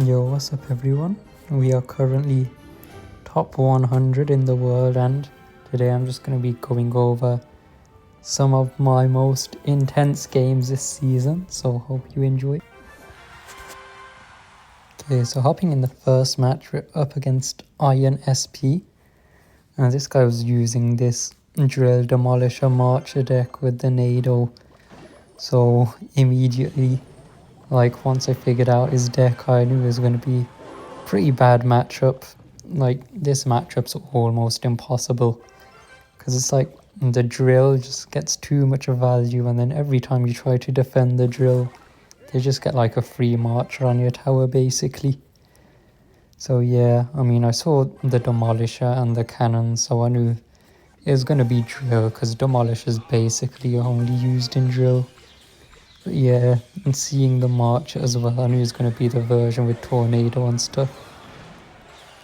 Yo, what's up everyone? We are currently top 100 in the world, and today I'm just going to be going over some of my most intense games this season, so hope you enjoy. Okay, so hopping in the first match, we're up against Iron SP, and this guy was using this Drill Demolisher Marcher deck with the Nado, so immediately, once I figured out his deck, I knew it was going to be pretty bad matchup. Like, this matchup's almost impossible because it's like the drill just gets too much value, and then every time you try to defend the drill, they just get like a free marcher on your tower basically. So yeah, I mean, I saw the Demolisher and the cannon, so I knew it was going to be drill because Demolisher is basically only used in drill. But yeah, and seeing the marcher as well, I knew it was going to be the version with tornado and stuff.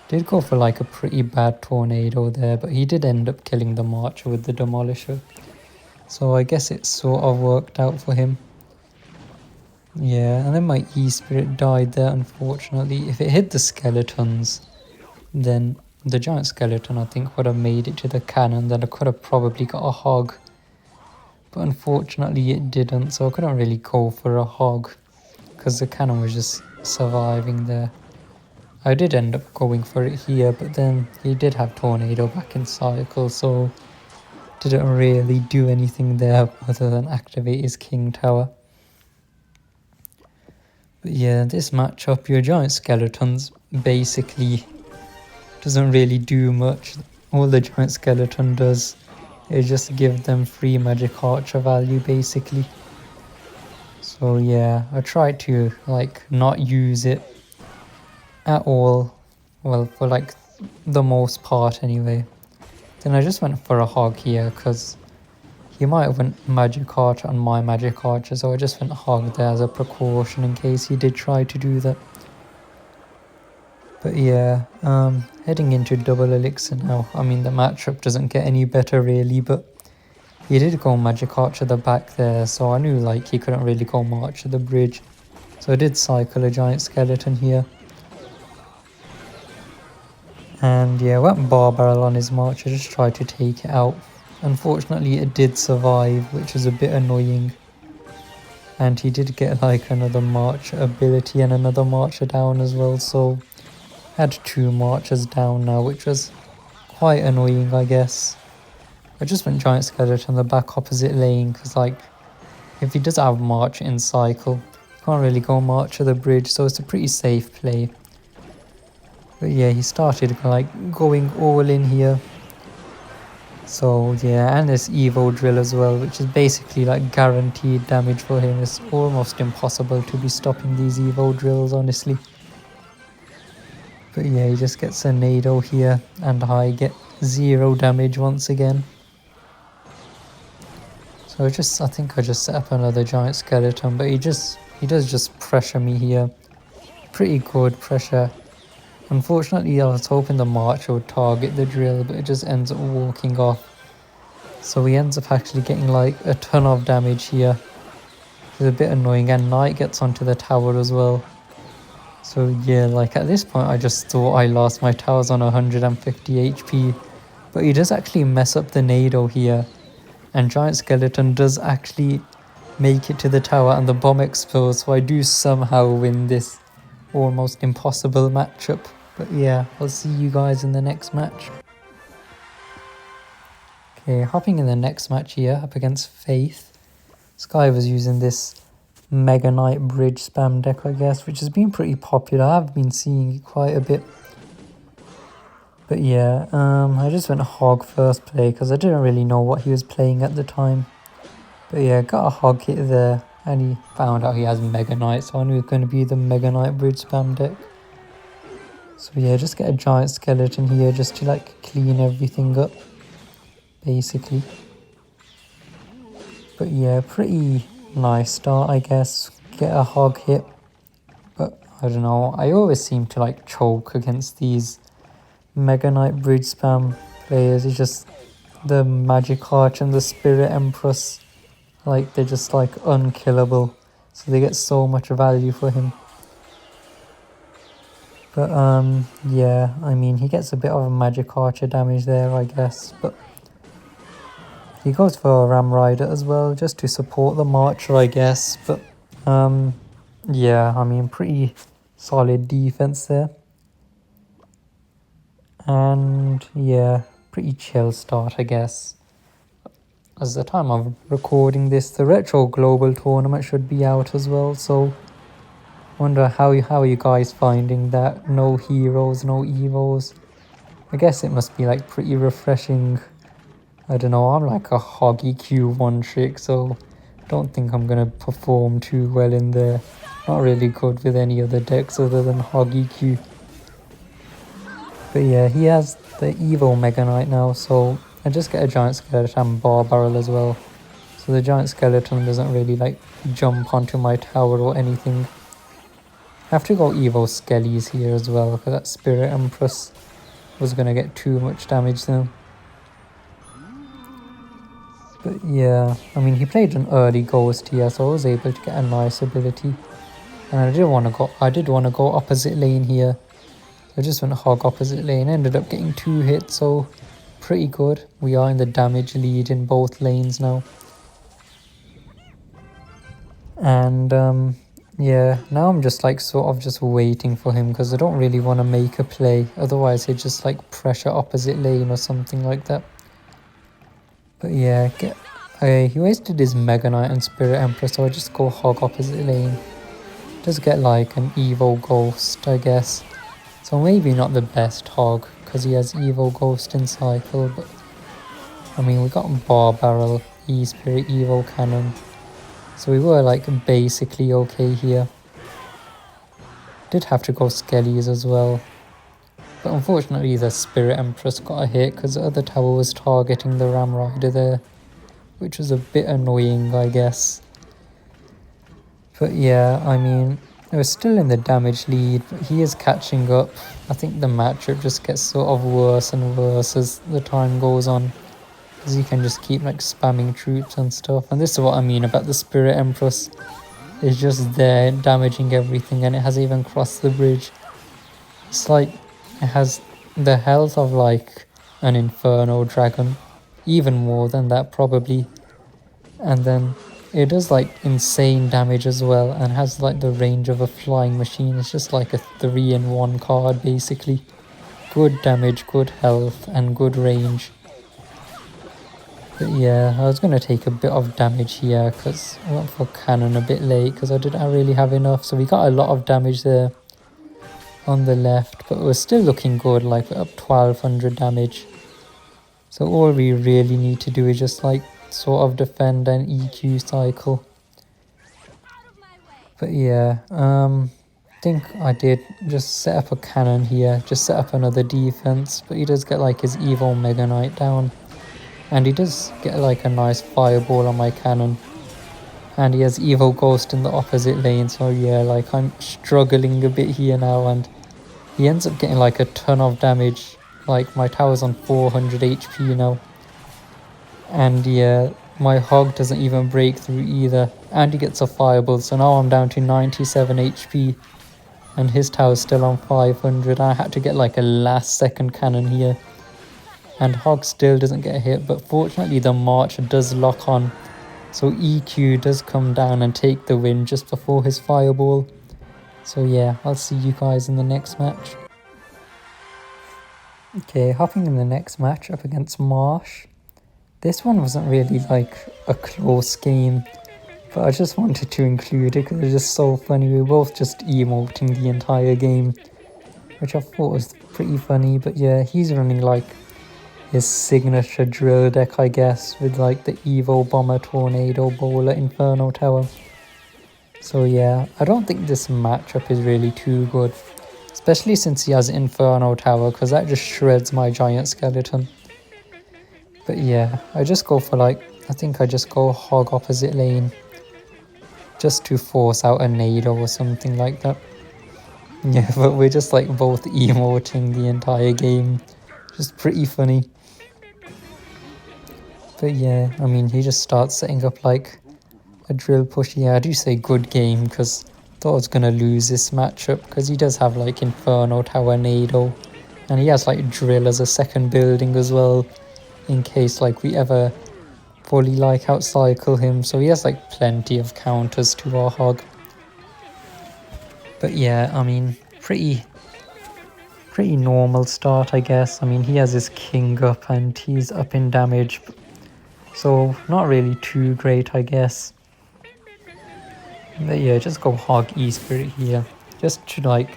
Did go for like a pretty bad tornado there, but he did end up killing the Marcher with the Demolisher. So I guess it sort of worked out for him. Yeah, and then my E-Spirit died there, unfortunately. If it hit the skeletons, then the giant skeleton, I think, would have made it to the cannon. Then I could have probably got a hog. But unfortunately it didn't, so I couldn't really go for a hog because the cannon was just surviving there. I did end up going for it here, but then he did have Tornado back in cycle, so didn't really do anything there other than activate his King Tower. But yeah, this matchup, your Giant Skeletons basically doesn't really do much. All the Giant Skeleton does is just give them free Magic Archer value basically. So yeah, I tried to not use it at all, well, for the most part anyway. Then I just went for a hog here because he might have went Magic Archer on my Magic Archer, so I just went hog there as a precaution in case he did try to do that. But yeah, heading into double elixir now. I mean, the matchup doesn't get any better really, but he did go Magic Archer the back there, so I knew he couldn't really go March at the bridge. So I did cycle a Giant Skeleton here. And yeah, went Bar Barrel on his March. I just tried to take it out. Unfortunately, it did survive, which is a bit annoying. And he did get another March ability and another Marcher down as well. So had 2 Marchers down now, which was quite annoying, I guess. I just went Giant Skeleton the back opposite lane because if he does have March in cycle, can't really go March at the bridge, so it's a pretty safe play. But yeah, he started going all in here. So yeah, and this Evo Drill as well, which is basically guaranteed damage for him. It's almost impossible to be stopping these Evo Drills, honestly. But yeah, he just gets a Nado here, and I get 0 damage once again. So I think I just set up another Giant Skeleton, but he does just pressure me here. Pretty good pressure. Unfortunately, I was hoping the Marcher would target the drill, but it just ends up walking off. So he ends up actually getting a ton of damage here. It's a bit annoying, and Knight gets onto the tower as well. So yeah, at this point I just thought I lost. My tower's on 150 HP. But he does actually mess up the Nado here. And Giant Skeleton does actually make it to the tower, and the bomb explodes. So I do somehow win this almost impossible matchup. But yeah, I'll see you guys in the next match. Okay, hopping in the next match here, up against Faith. Sky was using this Mega Knight bridge spam deck, I guess, which has been pretty popular. I've been seeing it quite a bit. But yeah, I just went hog first play because I didn't really know what he was playing at the time. But yeah, got a hog hit there, and he found out he has Mega Knight, so I knew it was going to be the Mega Knight bridge spam deck. So yeah, just get a Giant Skeleton here just to clean everything up, basically. But yeah, pretty nice start, I guess. Get a hog hit, but I don't know, I always seem to choke against these Mega Knight bridge spam players. It's just the Magic Arch and the Spirit Empress, they're just unkillable, so they get so much value for him. But yeah, I mean, he gets a bit of a magic archer damage there, I guess. But he goes for a Ram Rider as well, just to support the Marcher, I guess. But yeah, I mean, pretty solid defense there. And yeah, pretty chill start, I guess. As the time of recording this, the Retro Global Tournament should be out as well, so wonder how are you guys finding that? No heroes, no evos. I guess it must be like pretty refreshing. I don't know, I'm like a hoggy Q1 trick, so don't think I'm gonna perform too well in there. Not really good with any other decks other than hoggy Q. But yeah, he has the Evo Mega Knight now, so I just get a Giant Skeleton and Bar Barrel as well. So the Giant Skeleton doesn't really like jump onto my tower or anything. I have to go Evo Skellies here as well, because that Spirit Empress was going to get too much damage then. But yeah, I mean, he played an early Ghost here, so I was able to get a nice ability. And I did want to go opposite lane here. I just went hog opposite lane, ended up getting 2 hits, so pretty good. We are in the damage lead in both lanes now. And yeah, now I'm just like sort of just waiting for him because I don't really want to make a play. Otherwise he'd just like pressure opposite lane or something like that. But yeah, he wasted his Mega Knight and Spirit Empress, so I just go hog opposite lane. Just get like an Evo Ghost, I guess. So maybe not the best hog because he has Evo Ghost in cycle, but I mean we got Bar Barrel, E-Spirit, Evo Cannon. So we were like basically okay here. Did have to go Skellies as well. But unfortunately the Spirit Empress got a hit because the other tower was targeting the Ram Rider there. Which was a bit annoying, I guess. But yeah, I mean, it was still in the damage lead, but he is catching up. I think the matchup just gets sort of worse and worse as the time goes on. Because he can just keep like spamming troops and stuff. And this is what I mean about the Spirit Empress. It's just there damaging everything, and it has even crossed the bridge. It's like it has the health of like an Inferno Dragon. Even more than that probably. And then it does like insane damage as well and has like the range of a flying machine. It's just like a 3-in-1 card basically. Good damage, good health and good range. But yeah, I was going to take a bit of damage here because I went for cannon a bit late because I didn't really have enough. So we got a lot of damage there on the left, but we're still looking good, like we're up 1200 damage. So all we really need to do is just like sort of defend an EQ cycle. But yeah, I think I did just set up a cannon here, just set up another defense, but he does get like his Evo Mega Knight down. And he does get like a nice fireball on my cannon. And he has Evo Ghost in the opposite lane, so yeah, like I'm struggling a bit here now, and he ends up getting like a ton of damage. Like my tower's on 400 HP now. And yeah, my hog doesn't even break through either. And he gets a fireball, so now I'm down to 97 HP. And his tower's still on 500. I had to get like a last second cannon here. And hog still doesn't get hit, but fortunately the March does lock on. So EQ does come down and take the win just before his fireball. So yeah, I'll see you guys in the next match. Okay, hopping in the next match up against Marsh. This one wasn't really like a close game, but I just wanted to include it because it's just so funny. We were both just emoting the entire game, which I thought was pretty funny. But yeah, he's running like his signature drill deck, I guess, with like the Evo Bomber, Tornado, Bowler, Inferno Tower. So yeah, I don't think this matchup is really too good, especially since he has Inferno Tower, because that just shreds my Giant Skeleton. But yeah, I just go for like, I think I just go hog opposite lane, just to force out a Nado or something like that. Yeah, but we're just like both emoting the entire game, just pretty funny. But yeah, I mean, he just starts setting up like a drill push. Yeah, I do say good game because Thought I was going to lose this matchup because he does have like Inferno Tower, Nado, and he has like Drill as a second building as well in case like we ever fully like outcycle him. So he has like plenty of counters to our Hog. But yeah, I mean, pretty normal start, I guess. I mean, he has his king up and he's up in damage, so not really too great, I guess. But yeah, just go Hog E-Spirit here, just to like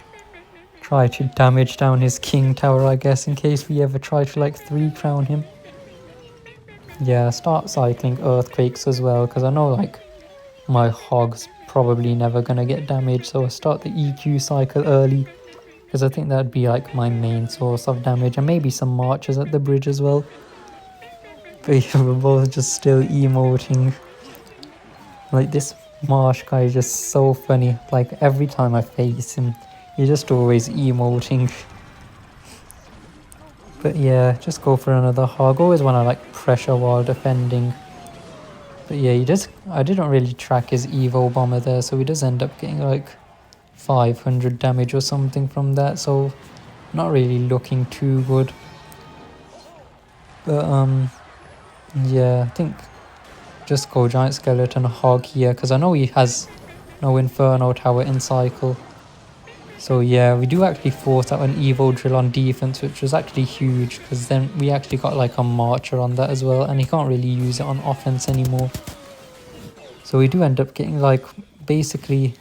try to damage down his king tower, I guess, in case we ever try to like 3-crown him. Yeah, start cycling Earthquakes as well, because I know like my Hog's probably never gonna get damaged, so I start the EQ cycle early, because I think that'd be like my main source of damage, and maybe some marches at the bridge as well. But yeah, we're both just still emoting. Like, this Marsh guy is just so funny. Like, every time I face him, he's just always emoting. But yeah, just go for another Hog. Always want to like pressure while defending. But yeah, I didn't really track his Evo Bomber there, so he does end up getting like 500 damage or something from that, so not really looking too good. But yeah, I think just go Giant Skeleton Hog here, because I know he has no Inferno Tower in cycle. So yeah, we do actually force out an Evo Drill on defense, which was actually huge, because then we actually got like a Marcher on that as well, and he can't really use it on offense anymore. So we do end up getting like basically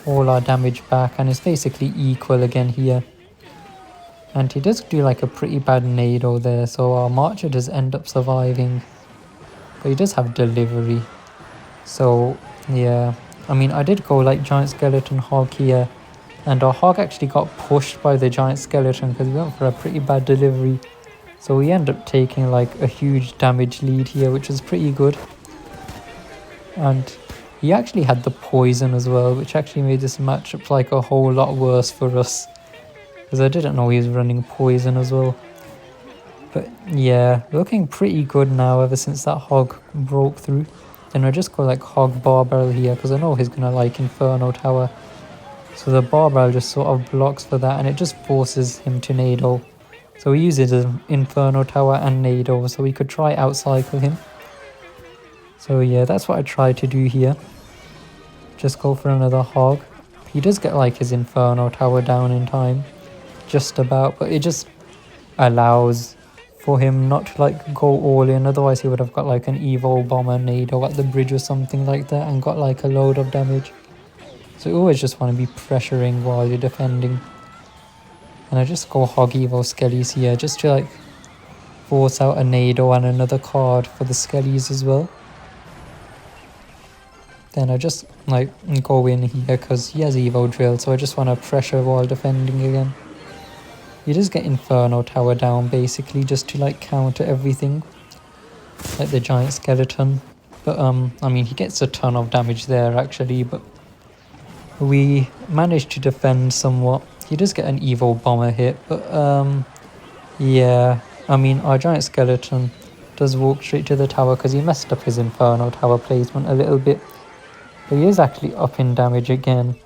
all our damage back, and it's basically equal again here. And he does do like a pretty bad Nado there, so our Marcher does end up surviving. But he does have delivery. So yeah, I mean, I did go like Giant Skeleton Hog here, and our Hog actually got pushed by the Giant Skeleton because we went for a pretty bad delivery. So we end up taking like a huge damage lead here, which is pretty good. And he actually had the poison as well, which actually made this matchup like a whole lot worse for us, because I didn't know he was running poison as well. But yeah, looking pretty good now ever since that Hog broke through. Then I just go like Hog Barbell here, because I know he's gonna like Inferno Tower. So the Barbell just sort of blocks for that, and it just forces him to Nado. So he uses an Inferno Tower and Nado, so we could try outcycle him. So yeah, that's what I tried to do here. Just go for another Hog. He does get like his Inferno Tower down in time, just about, but it just allows for him not to like go all in, otherwise he would have got like an Evo Bomber Nado at the bridge or something like that and got like a load of damage. So you always just want to be pressuring while you're defending. And I just go Hog Evo Skellies here, just to like force out a Nado and another card for the Skellies as well. Then I just like go in here because he has Evo Drill, so I just want to pressure while defending again. You just get Inferno Tower down basically, just to like counter everything, like the Giant Skeleton. But I mean, he gets a ton of damage there actually, but we managed to defend somewhat. He does get an Evo Bomber hit, but yeah, I mean, our Giant Skeleton does walk straight to the tower because he messed up his Inferno Tower placement a little bit. But he is actually up in damage again.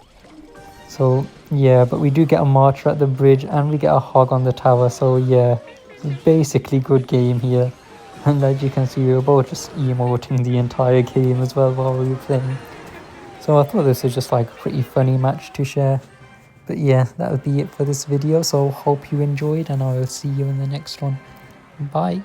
So yeah, but we do get a Marcher at the bridge and we get a Hog on the tower, so yeah, basically good game here. And as you can see, we were both just emoting the entire game as well while we were playing. So I thought this was just like a pretty funny match to share. But yeah, that would be it for this video, so hope you enjoyed, and I will see you in the next one. Bye.